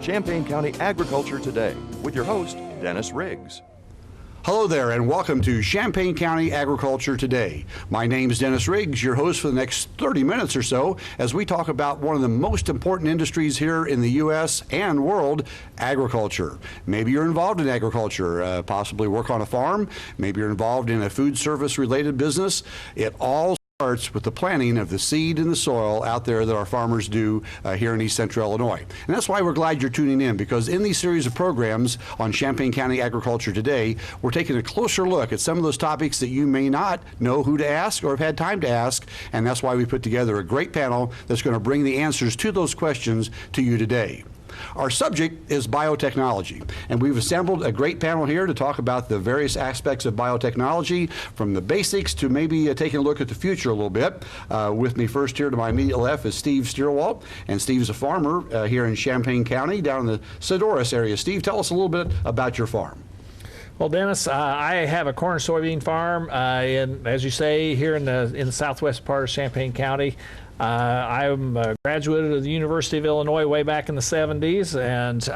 Champaign County Agriculture Today with your host, Dennis Riggs. Hello there, and welcome to Champaign County Agriculture Today. My name is Dennis Riggs, your host for the next 30 minutes or so, as we talk about one of the most important industries here in the U.S. and world, agriculture. Maybe you're involved in agriculture, possibly work on a farm. Maybe you're involved in a food service related business. It all starts with the planting of the seed in the soil out there that our farmers do here in East Central Illinois. And that's why we're glad you're tuning in, because in these series of programs on Champaign County Agriculture Today, we're taking a closer look at some of those topics that you may not know who to ask or have had time to ask, and that's why we put together a great panel that's going to bring the answers to those questions to you today. Our subject is biotechnology, and we've assembled a great panel here to talk about the various aspects of biotechnology, from the basics to maybe taking a look at the future a little bit. With me first here to my immediate left is Steve Stierwalt, and Steve's a farmer here in Champaign County down in the Sodorus area. Steve, tell us a little bit about your farm. Well, Dennis, I have a corn and soybean farm, as you say, here in the southwest part of Champaign County. I'm a graduate of the University of Illinois way back in the 70s, and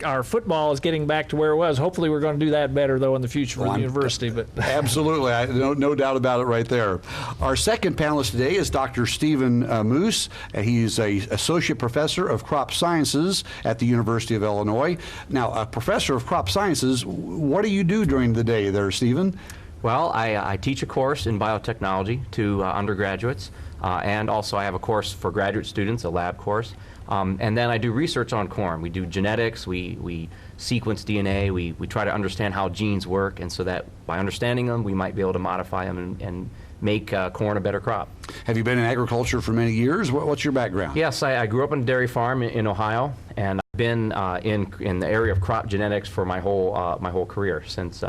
our football is getting back to where it was. Hopefully we're going to do that better, though, in the future for the university. But absolutely, no doubt about it right there. Our second panelist today is Dr. Stephen Moose. He's an associate professor of crop sciences at the University of Illinois. Now, a professor of crop sciences, what do you do during the day there, Stephen? Well, I teach a course in biotechnology to undergraduates. And also I have a course for graduate students, a lab course. And then I do research on corn. We do genetics, we sequence DNA, we try to understand how genes work, and so that by understanding them, we might be able to modify them and make corn a better crop. Have you been in agriculture for many years? What's your background? Yes, I grew up on a dairy farm in Ohio, and I've been in the area of crop genetics for my whole career since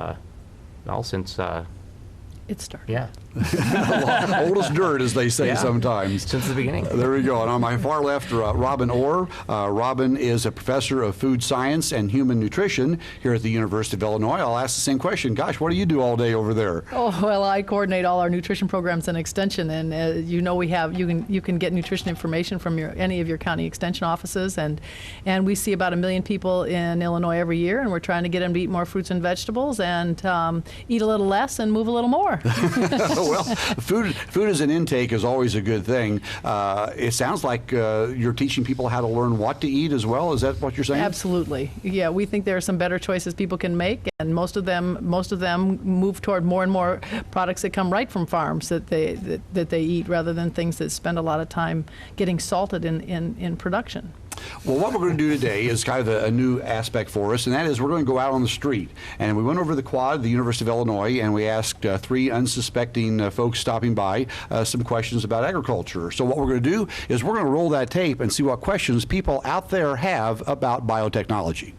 it started. Yeah. Old as dirt, as they say sometimes. Since the beginning. There we go. And on my far left, Robin Orr. Robin is a professor of food science and human nutrition here at the University of Illinois. I'll ask the same question. Gosh, what do you do all day over there? Oh, well, I coordinate all our nutrition programs in Extension, and you know you can get nutrition information from any of your county extension offices, and we see about 1 million people in Illinois every year, and we're trying to get them to eat more fruits and vegetables and eat a little less and move a little more. Well, food as an intake is always a good thing. It sounds like you're teaching people how to learn what to eat as well. Is that what you're saying? Absolutely. Yeah, we think there are some better choices people can make, and most of them move toward more and more products that come right from farms that they eat, rather than things that spend a lot of time getting salted in production. Well, what we're going to do today is kind of a new aspect for us, and that is we're going to go out on the street. And we went over the quad at the University of Illinois, and we asked 3 unsuspecting folks stopping by some questions about agriculture. So what we're going to do is we're going to roll that tape and see what questions people out there have about biotechnology.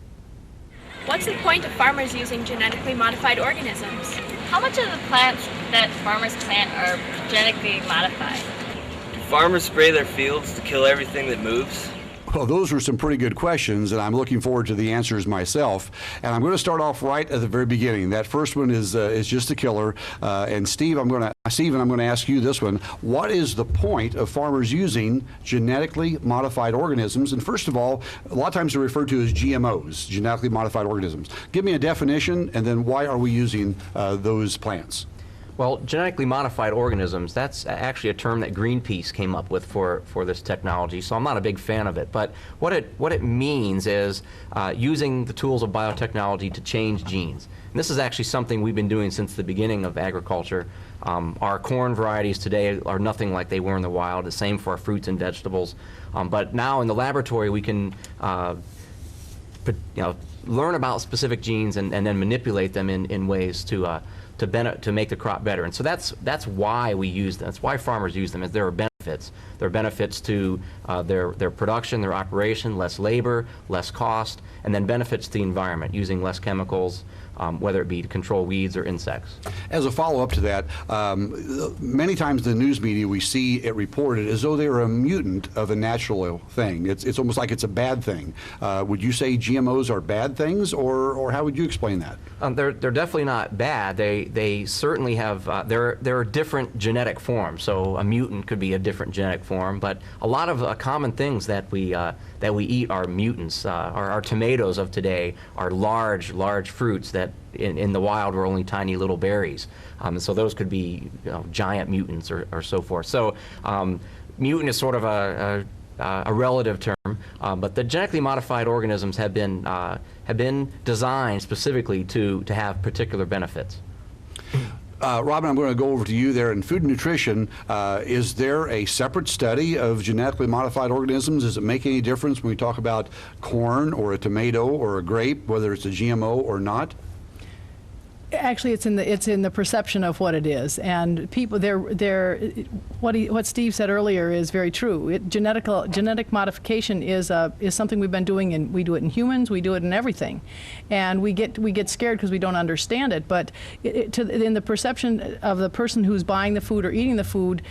What's the point of farmers using genetically modified organisms? How much of the plants that farmers plant are genetically modified? Do farmers spray their fields to kill everything that moves? Well, those were some pretty good questions, and I'm looking forward to the answers myself. And I'm going to start off right at the very beginning. That first one is just a killer. And Steve, I'm going to ask you this one. What is the point of farmers using genetically modified organisms? And first of all, a lot of times they're referred to as GMOs, genetically modified organisms. Give me a definition, and then why are we using those plants? Well, genetically modified organisms, that's actually a term that Greenpeace came up with for this technology, so I'm not a big fan of it. But what it means is using the tools of biotechnology to change genes. And this is actually something we've been doing since the beginning of agriculture. Our corn varieties today are nothing like they were in the wild, the same for our fruits and vegetables. But now in the laboratory we can learn about specific genes and then manipulate them in ways to make the crop better. And so that's why we use them. That's why farmers use them, is there are benefits. There are benefits to their production, their operation, less labor, less cost, and then benefits to the environment, using less chemicals, whether it be to control weeds or insects. As a follow-up to that, many times in the news media we see it reported as though they are a mutant of a natural thing. It's almost like it's a bad thing. Would you say GMOs are bad things, or how would you explain that? They're definitely not bad. They certainly have, there are different genetic forms. So a mutant could be a different genetic form, but a lot of common things that we eat are mutants. Our tomatoes of today are large fruits that in the wild were only tiny little berries. So those could be giant mutants or so forth. So mutant is sort of a relative term, but the genetically modified organisms have been designed specifically to have particular benefits. Robin, I'm going to go over to you there in food and nutrition. Is there a separate study of genetically modified organisms? Does it make any difference when we talk about corn or a tomato or a grape, whether it's a GMO or not? Actually, it's in the perception of what it is, and people what Steve said earlier is very true. Genetic modification is something we've been doing, and we do it in humans, we do it in everything, and we get scared because we don't understand it. But in the perception of the person who's buying the food or eating the food,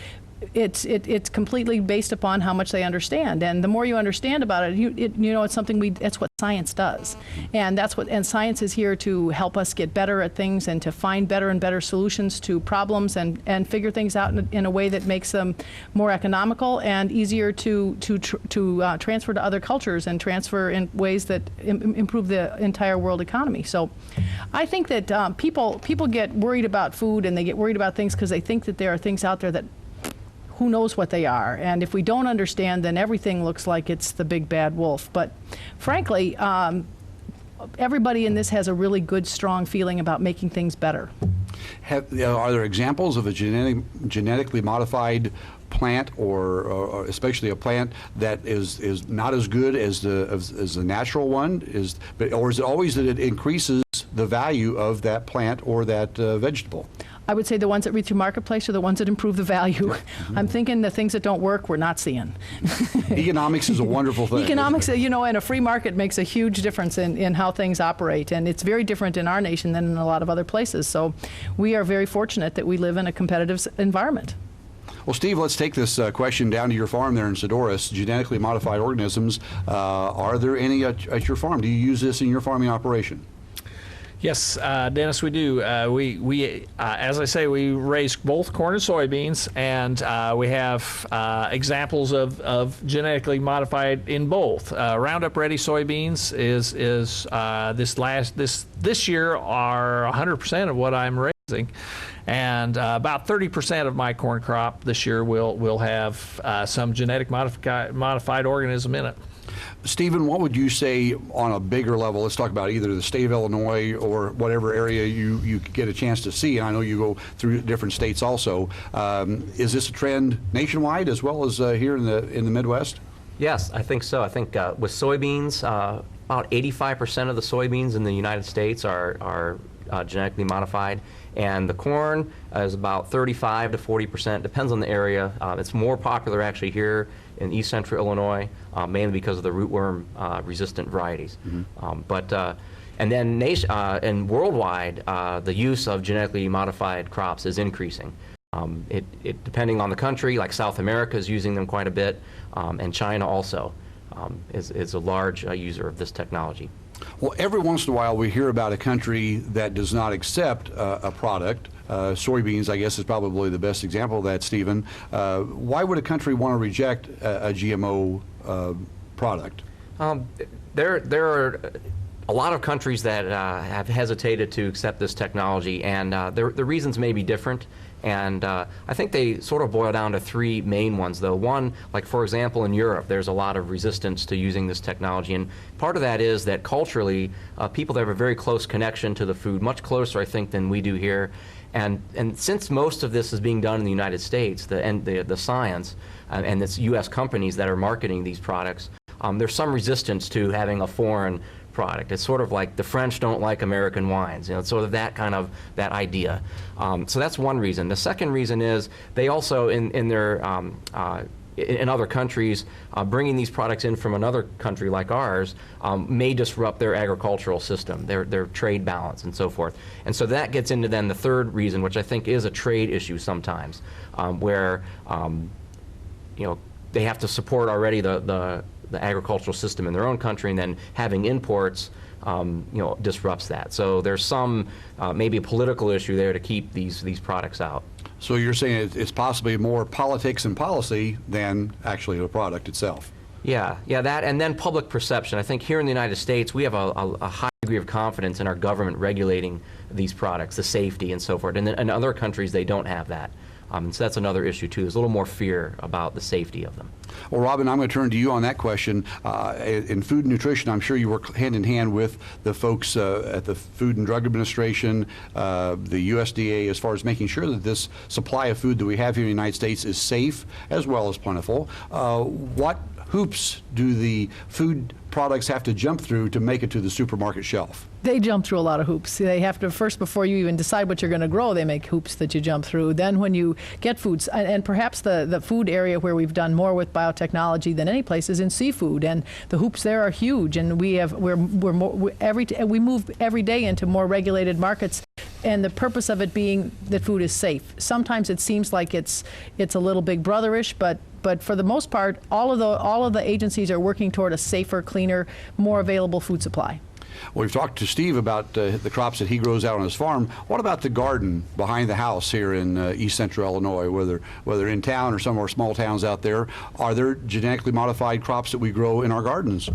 it's completely based upon how much they understand, and the more you understand about it, it's something that's what science does, and science is here to help us get better at things and to find better and better solutions to problems and figure things out in a way that makes them more economical and easier to transfer to other cultures and transfer in ways that improve the entire world economy. So I think that people get worried about food, and they get worried about things because they think that there are things out there that who knows what they are. And if we don't understand, then everything looks like it's the big bad wolf. But frankly, everybody in this has a really good, strong feeling about making things better. Are there examples of a genetically modified plant, or especially a plant that is not as good as the natural one? Or is it always that it increases the value of that plant or that vegetable? I would say the ones that read through Marketplace are the ones that improve the value. I'm thinking the things that don't work, we're not seeing. Economics is a wonderful thing. Economics, and a free market makes a huge difference in how things operate, and it's very different in our nation than in a lot of other places. So we are very fortunate that we live in a competitive environment. Well, Steve, let's take this question down to your farm there in Sedoris. Genetically modified organisms, are there any at your farm? Do you use this in your farming operation? Yes, Dennis, we do. We as I say, we raise both corn and soybeans, and we have examples of genetically modified in both. Roundup Ready soybeans is this year are 100% of what I'm raising, and about 30% of my corn crop this year will have some genetic modified organism in it. Stephen, what would you say on a bigger level? Let's talk about either the state of Illinois or whatever area you get a chance to see. And I know you go through different states also. Is this a trend nationwide as well as here in the Midwest? Yes, I think so. I think with soybeans, about 85% of the soybeans in the United States are genetically modified, and the corn is about 35 to 40%. Depends on the area. It's more popular actually here in East Central Illinois, mainly because of the rootworm resistant varieties. And then and worldwide, the use of genetically modified crops is increasing. It depending on the country, like South America is using them quite a bit, and China also is a large user of this technology. Well, every once in a while we hear about a country that does not accept a product. Soybeans, I guess, is probably the best example of that, Stephen. Why would a country want to reject a GMO product? There are a lot of countries that have hesitated to accept this technology, and the reasons may be different. And I think they sort of boil down to three main ones, though. One, like for example, in Europe, there's a lot of resistance to using this technology, and part of that is that culturally, people have a very close connection to the food, much closer, I think, than we do here. And since most of this is being done in the United States, the science, and it's U.S. companies that are marketing these products, there's some resistance to having a foreign product. It's sort of like the French don't like American wines, it's sort of that idea. So that's one reason. The second reason is they also in their in other countries, bringing these products in from another country like ours may disrupt their agricultural system, their trade balance, and so forth. And so that gets into then the third reason, which I think is a trade issue sometimes, where they have to support already the agricultural system in their own country, and then having imports disrupts that. So there's some maybe a political issue there to keep these products out. So you're saying it's possibly more politics and policy than actually the product itself? Yeah, that, and then public perception. I think here in the United States, we have a high degree of confidence in our government regulating these products, the safety and so forth. And in other countries, they don't have that. So that's another issue, too. There's a little more fear about the safety of them. Well, Robin, I'm going to turn to you on that question. In food and nutrition, I'm sure you work hand in hand with the folks at the Food and Drug Administration, the USDA, as far as making sure that this supply of food that we have here in the United States is safe as well as plentiful. What hoops do the food products have to jump through to make it to the supermarket shelf? They jump through a lot of hoops. They have to first, before you even decide what you're going to grow, they make hoops that you jump through. Then when you get foods, and perhaps the food area where we've done more with biotechnology than any place is in seafood, and the hoops there are huge. And we move every day into more regulated markets. And the purpose of it being that food is safe. Sometimes it seems like it's a little big brotherish, but for the most part, all of the agencies are working toward a safer, cleaner, more available food supply. Well, we've talked to Steve about the crops that he grows out on his farm. What about the garden behind the house here in East Central Illinois, whether in town or some of our small towns out there? Are there genetically modified crops that we grow in our gardens?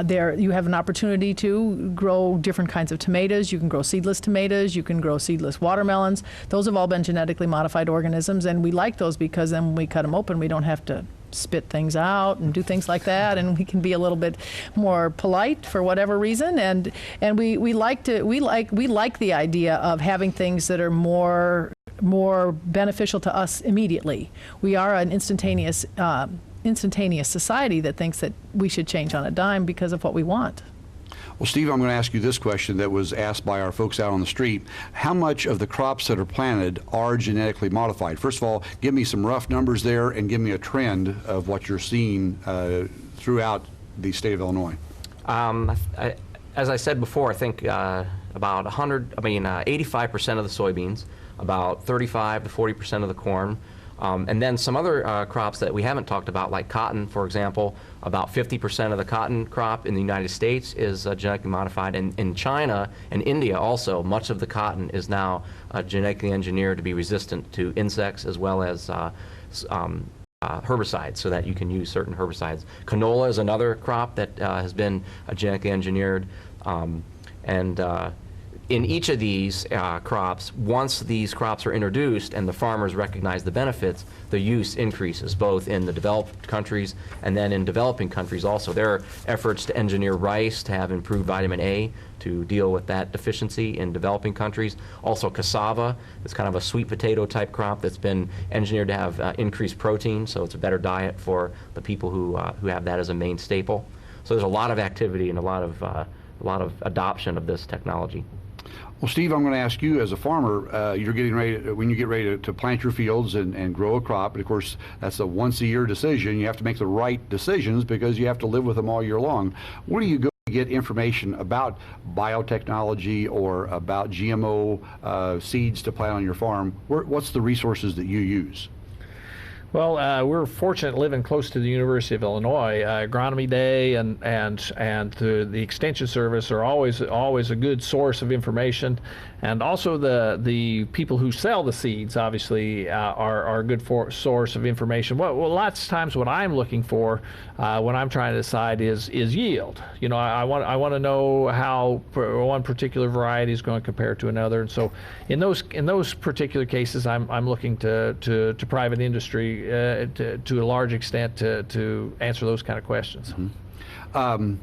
There you have an opportunity to grow different kinds of tomatoes. You can grow seedless tomatoes. You can grow seedless watermelons. Those have all been genetically modified organisms, and we like those because then when we cut them open, we don't have to spit things out and do things like that, and we can be a little bit more polite for whatever reason. And we like the idea of having things that are more beneficial to us immediately. We are an instantaneous society that thinks that we should change on a dime because of what we want. Well, Steve, I'm going to ask you this question that was asked by our folks out on the street. How much of the crops that are planted are genetically modified? First of all, give me some rough numbers there and give me a trend of what you're seeing throughout the state of Illinois. As I said before, I think about 85% of the soybeans, about 35 to 40% of the corn, and then some other crops that we haven't talked about, like cotton, for example. About 50% of the cotton crop in the United States is genetically modified. And in China and India also, much of the cotton is now genetically engineered to be resistant to insects as well as herbicides, so that you can use certain herbicides. Canola is another crop that has been genetically engineered. In each of these crops, once these crops are introduced and the farmers recognize the benefits, the use increases, both in the developed countries and then in developing countries also. There are efforts to engineer rice to have improved vitamin A to deal with that deficiency in developing countries. Also cassava is kind of a sweet potato type crop that's been engineered to have increased protein, so it's a better diet for the people who have that as a main staple. So there's a lot of activity and a lot of adoption of this technology. Well, Steve, I'm going to ask you, as a farmer, you're getting ready when you get ready to plant your fields and grow a crop. But of course, that's a once-a-year decision. You have to make the right decisions because you have to live with them all year long. Where do you go to get information about biotechnology or about GMO seeds to plant on your farm? What's the resources that you use? Well, we're fortunate living close to the University of Illinois. Agronomy Day and the Extension Service are always a good source of information, and also the people who sell the seeds obviously are a good source of information. Well, lots of times what I'm looking for when I'm trying to decide is yield. You know, I want to know how one particular variety is going to compare to another, and so in those particular cases, I'm looking to private industry. To a large extent to answer those kind of questions. Mm-hmm. I'm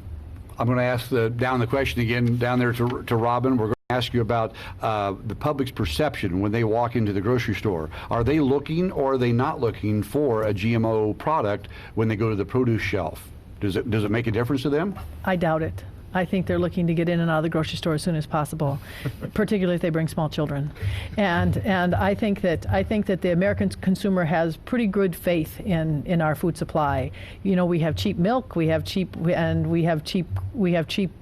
going to ask down the question again down there to Robin. We're going to ask you about the public's perception when they walk into the grocery store. Are they looking or are they not looking for a GMO product when they go to the produce shelf? Does it make a difference to them? I doubt it. I think they're looking to get in and out of the grocery store as soon as possible, particularly if they bring small children. And I think that the American consumer has pretty good faith in our food supply. You know, we have cheap milk, we have cheap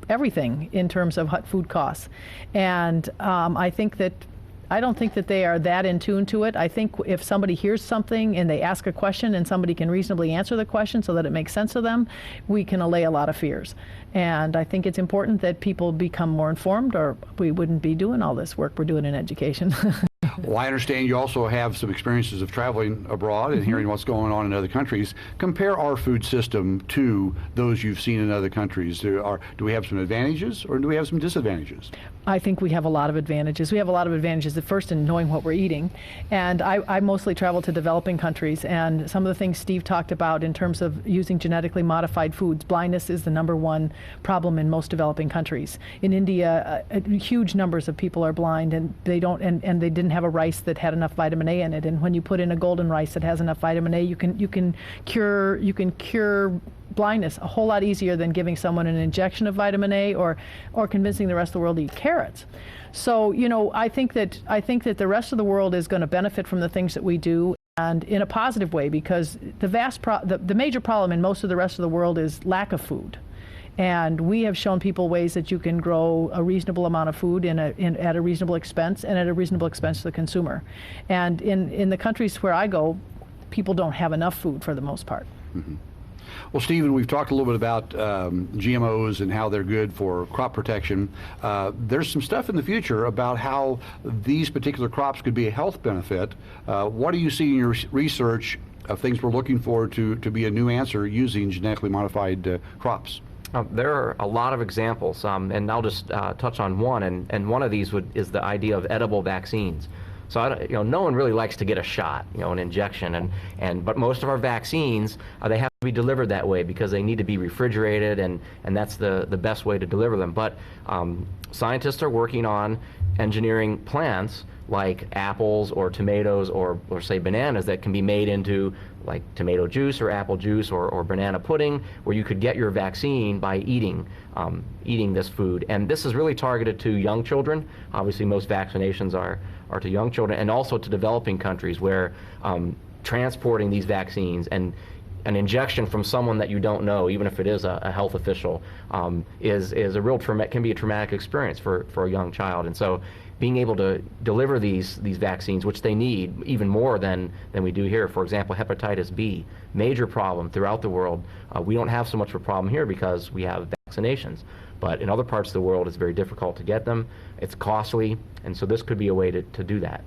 everything in terms of what food costs. And I don't think that they are that in tune to it. I think if somebody hears something and they ask a question and somebody can reasonably answer the question so that it makes sense to them, we can allay a lot of fears. And I think it's important that people become more informed, or we wouldn't be doing all this work we're doing in education. Well, I understand you also have some experiences of traveling abroad and hearing what's going on in other countries. Compare our food system to those you've seen in other countries. Do we have some advantages or do we have some disadvantages? I think we have a lot of advantages. We have a lot of advantages at first in knowing what we're eating. And I mostly travel to developing countries, and some of the things Steve talked about in terms of using genetically modified foods. Blindness is the #1 problem in most developing countries. In India, huge numbers of people are blind, and they didn't have a rice that had enough vitamin A in it. And when you put in a golden rice that has enough vitamin A, you can cure blindness a whole lot easier than giving someone an injection of vitamin A or convincing the rest of the world to eat carrots. So, you know, I think that the rest of the world is going to benefit from the things that we do, and in a positive way, because the major problem in most of the rest of the world is lack of food. And we have shown people ways that you can grow a reasonable amount of food at a reasonable expense, and at a reasonable expense to the consumer. And in the countries where I go, people don't have enough food for the most part. Mm-hmm. Well, Stephen, we've talked a little bit about GMOs and how they're good for crop protection. There's some stuff in the future about how these particular crops could be a health benefit. What do you see in your research of things we're looking for to be a new answer using genetically modified crops? There are a lot of examples, and I'll just touch on one. And one of these is the idea of edible vaccines. So no one really likes to get a shot, an injection, but most of our vaccines they have to be delivered that way because they need to be refrigerated, and that's the best way to deliver them. But scientists are working on engineering plants like apples or tomatoes or say bananas that can be made into like tomato juice or apple juice or banana pudding, where you could get your vaccine by eating this food. And this is really targeted to young children. Obviously most vaccinations are to young children, and also to developing countries where transporting these vaccines and an injection from someone that you don't know, even if it is a health official, is a real can be a traumatic experience for a young child. And so being able to deliver these vaccines, which they need even more than we do here. For example, hepatitis B, major problem throughout the world. We don't have so much of a problem here because we have vaccinations. But in other parts of the world, it's very difficult to get them. It's costly, and so this could be a way to do that.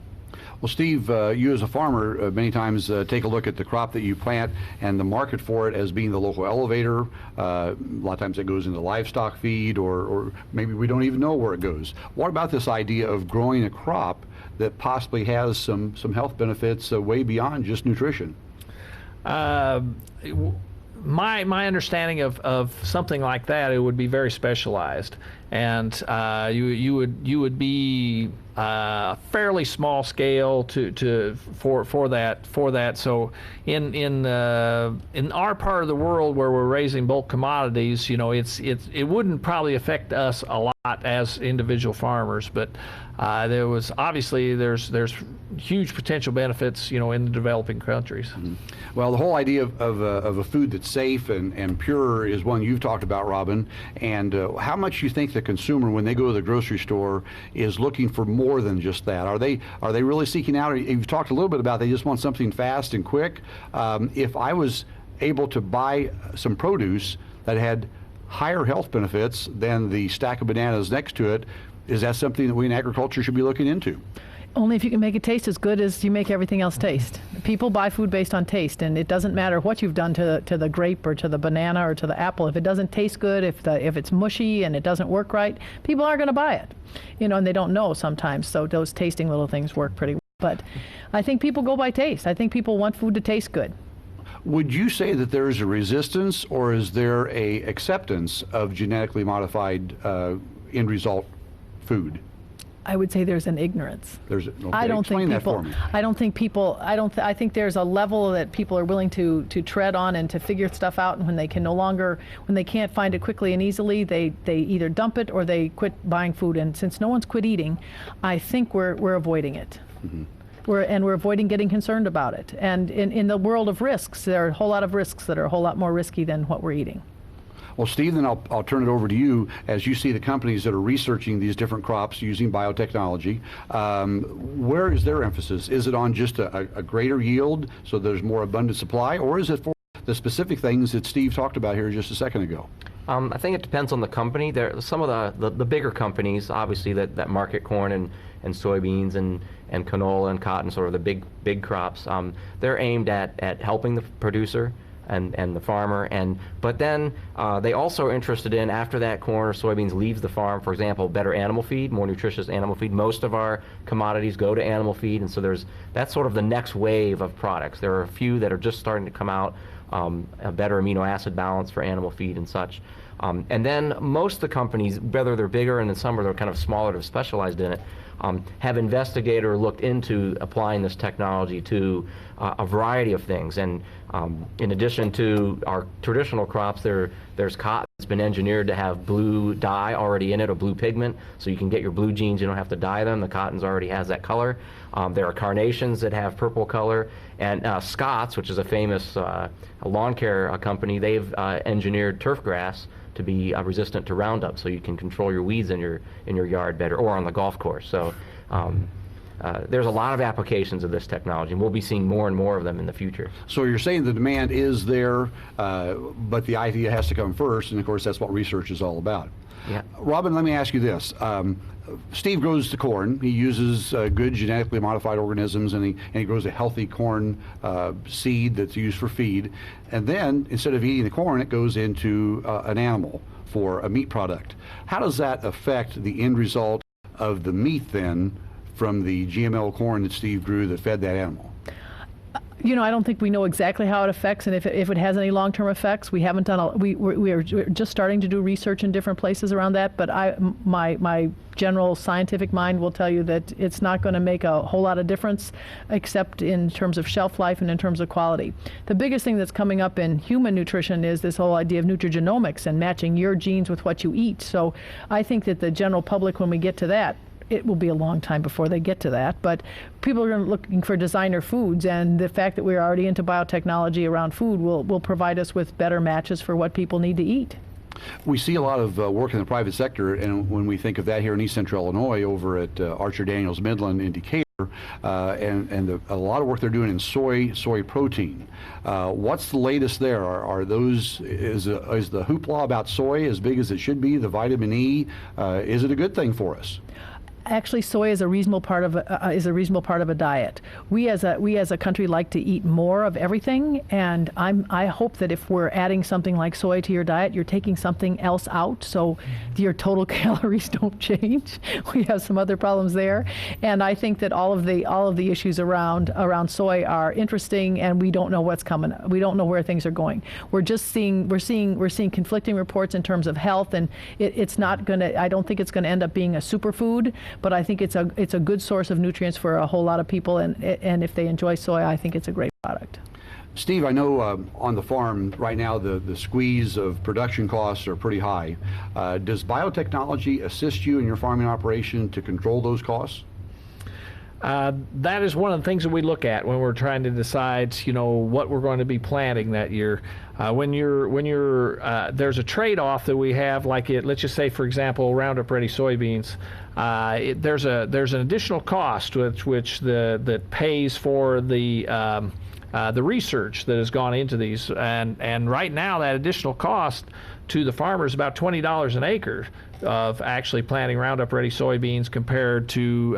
Well, Steve, you as a farmer many times take a look at the crop that you plant and the market for it as being the local elevator. A lot of times it goes into livestock feed, or maybe we don't even know where it goes. What about this idea of growing a crop that possibly has some health benefits way beyond just nutrition? My understanding of something like that, it would be very specialized, and you would be fairly small scale for that. So in our part of the world where we're raising bulk commodities, it wouldn't probably affect us a lot as individual farmers, but there's huge potential benefits, in the developing countries. Mm-hmm. Well, the whole idea of a food that's safe and pure is one you've talked about, Robin. And how much you think the consumer, when they go to the grocery store, is looking for more than just that? Are they really seeking out? You've talked a little bit about they just want something fast and quick. If I was able to buy some produce that had higher health benefits than the stack of bananas next to it, is that something that we in agriculture should be looking into? Only if you can make it taste as good as you make everything else taste. People buy food based on taste, and it doesn't matter what you've done to the grape or to the banana or to the apple. If it doesn't taste good, if it's mushy and it doesn't work right, people aren't going to buy it. And they don't know sometimes, so those tasting little things work pretty well. But I think people go by taste. I think people want food to taste good. Would you say that there is a resistance, or is there a acceptance of genetically modified end result food? I would say there's an ignorance. Okay, I don't explain think that people. for me. I don't think people. I think there's a level that people are willing to tread on and to figure stuff out. And when they can't find it quickly and easily, they either dump it or they quit buying food. And since no one's quit eating, I think we're avoiding it. Mm-hmm. We're avoiding getting concerned about it. And in the world of risks, there are a whole lot of risks that are a whole lot more risky than what we're eating. Well, Steve, then I'll turn it over to you as you see the companies that are researching these different crops using biotechnology. Where is their emphasis? Is it on just a greater yield so there's more abundant supply, or is it for the specific things that Steve talked about here just a second ago? I think it depends on the company. There, some of the bigger companies, obviously, that market corn and soybeans and canola and cotton, sort of the big crops. They're aimed at helping the producer and the farmer, but then they also are interested in, after that corn or soybeans leaves the farm, for example, better animal feed, more nutritious animal feed. Most of our commodities go to animal feed, and so that's sort of the next wave of products. There are a few that are just starting to come out, a better amino acid balance for animal feed and such. And then most of the companies, whether they're bigger and then some are kind of smaller that have specialized in it, have investigated or looked into applying this technology to a variety of things. And in addition to our traditional crops, there's cotton that's been engineered to have blue dye already in it, or blue pigment, so you can get your blue jeans, you don't have to dye them. The cotton's already has that color. There are carnations that have purple color, and Scott's, which is a famous lawn care company, they've engineered turf grass to be resistant to Roundup, so you can control your weeds in your yard better, or on the golf course. So there's a lot of applications of this technology, and we'll be seeing more and more of them in the future. So you're saying the demand is there, but the idea has to come first, and of course that's what research is all about. Yeah. Robin, let me ask you this. Steve grows the corn. He uses good genetically modified organisms, and he grows a healthy corn seed that's used for feed. And then, instead of eating the corn, it goes into an animal for a meat product. How does that affect the end result of the meat then from the GMO corn that Steve grew that fed that animal? You know, I don't think we know exactly how it affects, and if it has any long-term effects. We haven't done. We're just starting to do research in different places around that. But my general scientific mind will tell you that it's not going to make a whole lot of difference, except in terms of shelf life and in terms of quality. The biggest thing that's coming up in human nutrition is this whole idea of nutrigenomics and matching your genes with what you eat. So I think that the general public, when we get to that, it will be a long time before they get to that, but people are looking for designer foods, and the fact that we're already into biotechnology around food will provide us with better matches for what people need to eat. We see a lot of work in the private sector, and when we think of that here in East Central Illinois, over at Archer Daniels Midland in Decatur, and a lot of work they're doing in soy protein. What's the latest there? Is the hoopla about soy as big as it should be? The vitamin E, is it a good thing for us? Actually, soy is a reasonable part of a diet. We as a country like to eat more of everything, and I hope that if we're adding something like soy to your diet, you're taking something else out, so your total calories don't change. We have some other problems there, and I think that all of the issues around soy are interesting, and we don't know what's coming. We don't know where things are going. We're seeing conflicting reports in terms of health, and it's not going to. I don't think it's going to end up being a superfood. But I think it's a good source of nutrients for a whole lot of people, and if they enjoy soy, I think it's a great product. Steve, I know on the farm right now the squeeze of production costs are pretty high. Does biotechnology assist you in your farming operation to control those costs? That is one of the things that we look at when we're trying to decide, what we're going to be planting that year. When there's a trade-off that we have, let's just say, for example, Roundup Ready soybeans. There's an additional cost that pays for the research that has gone into these, and right now that additional cost to the farmer is about $20 an acre of actually planting Roundup Ready soybeans compared to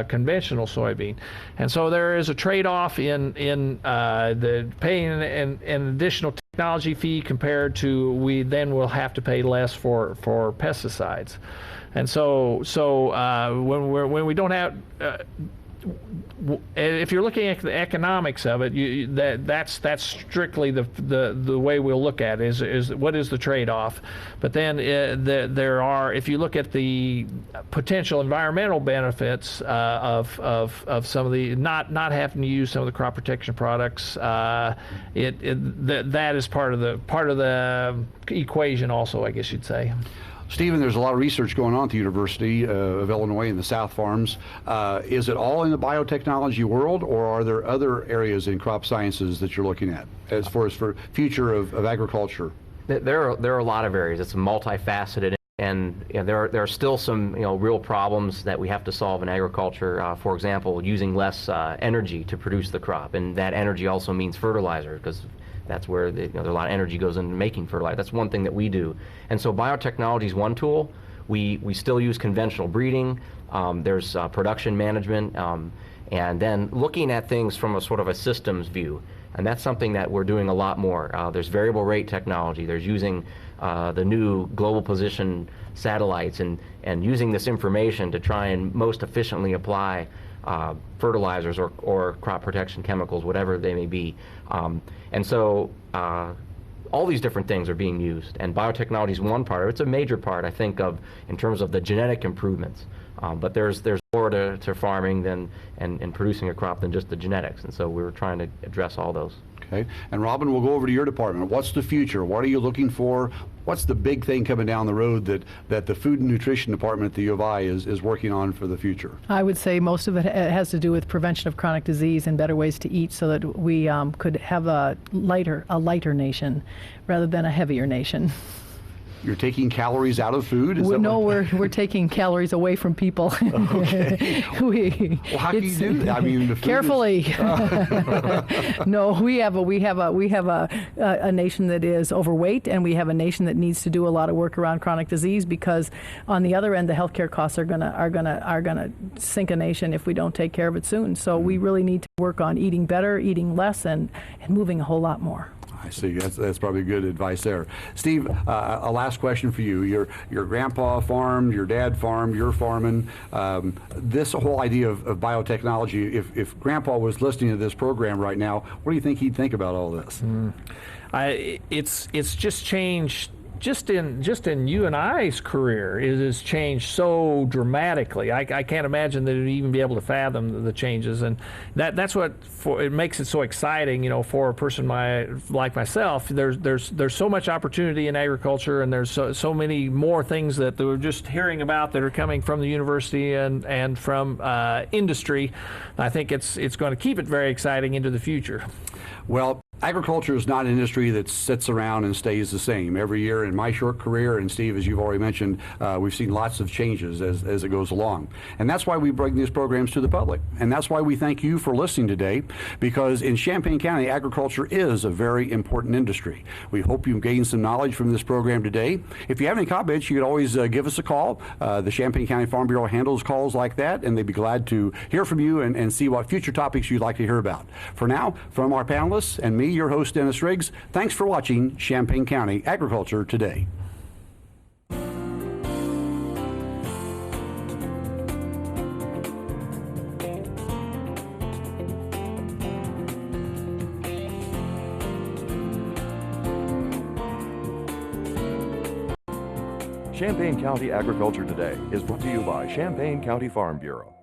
conventional soybean. And so there is a trade-off in the paying an additional technology fee compared to we then will have to pay less for pesticides. And so when we don't have if you're looking at the economics of it, that's strictly the way we'll look at it, is what is the trade-off. But then there are, if you look at the potential environmental benefits of some of the not having to use some of the crop protection products, that is part of the equation also, I guess you'd say. Stephen, there's a lot of research going on at the University of Illinois in the South Farms. Is it all in the biotechnology world, or are there other areas in crop sciences that you're looking at as far as for future of agriculture? There are a lot of areas. It's multifaceted, and there are still some real problems that we have to solve in agriculture. For example, using less energy to produce the crop, and that energy also means fertilizer, because that's where a lot of energy goes into making fertilizer. That's one thing that we do. And so biotechnology is one tool. We still use conventional breeding. There's production management, and then looking at things from a sort of a systems view. And that's something that we're doing a lot more. There's variable rate technology. There's using the new global position satellites and using this information to try and most efficiently apply fertilizers or crop protection chemicals, whatever they may be. And so all these different things are being used, and biotechnology is one part of it. It's a major part, I think, of in terms of the genetic improvements. But there's more to farming than and producing a crop than just the genetics, and so we were trying to address all those. Okay, and Robin, we'll go over to your department. What's the future? What are you looking for? What's the big thing coming down the road that the Food and Nutrition Department at the U of I is working on for the future? I would say most of it has to do with prevention of chronic disease and better ways to eat, so that we could have a lighter nation rather than a heavier nation. You're taking calories out of food? No, we're taking calories away from people. Okay. Well, how do you do that? I mean, the food carefully. No, we have a nation that is overweight, and we have a nation that needs to do a lot of work around chronic disease, because on the other end, the healthcare costs are gonna sink a nation if we don't take care of it soon. So we really need to work on eating better, eating less, and moving a whole lot more. I see. That's probably good advice there. Steve, a last question for you. Your grandpa farmed, your dad farmed, you're farming. This whole idea of biotechnology, if Grandpa was listening to this program right now, what do you think he'd think about all this? It's just changed. Just in you and I's career, it has changed so dramatically. I can't imagine that it'd even be able to fathom the changes, and that's what it makes it so exciting. For a person like myself, there's so much opportunity in agriculture, and there's so many more things that we're just hearing about that are coming from the university and from industry. I think it's going to keep it very exciting into the future. Well, agriculture is not an industry that sits around and stays the same. Every year in my short career, and Steve, as you've already mentioned, we've seen lots of changes as it goes along. And that's why we bring these programs to the public. And that's why we thank you for listening today, because in Champaign County, agriculture is a very important industry. We hope you've gained some knowledge from this program today. If you have any comments, you can always give us a call. The Champaign County Farm Bureau handles calls like that, and they'd be glad to hear from you and see what future topics you'd like to hear about. For now, from our panelists and me, your host, Dennis Riggs, thanks for watching Champaign County Agriculture Today. Champaign County Agriculture Today is brought to you by Champaign County Farm Bureau.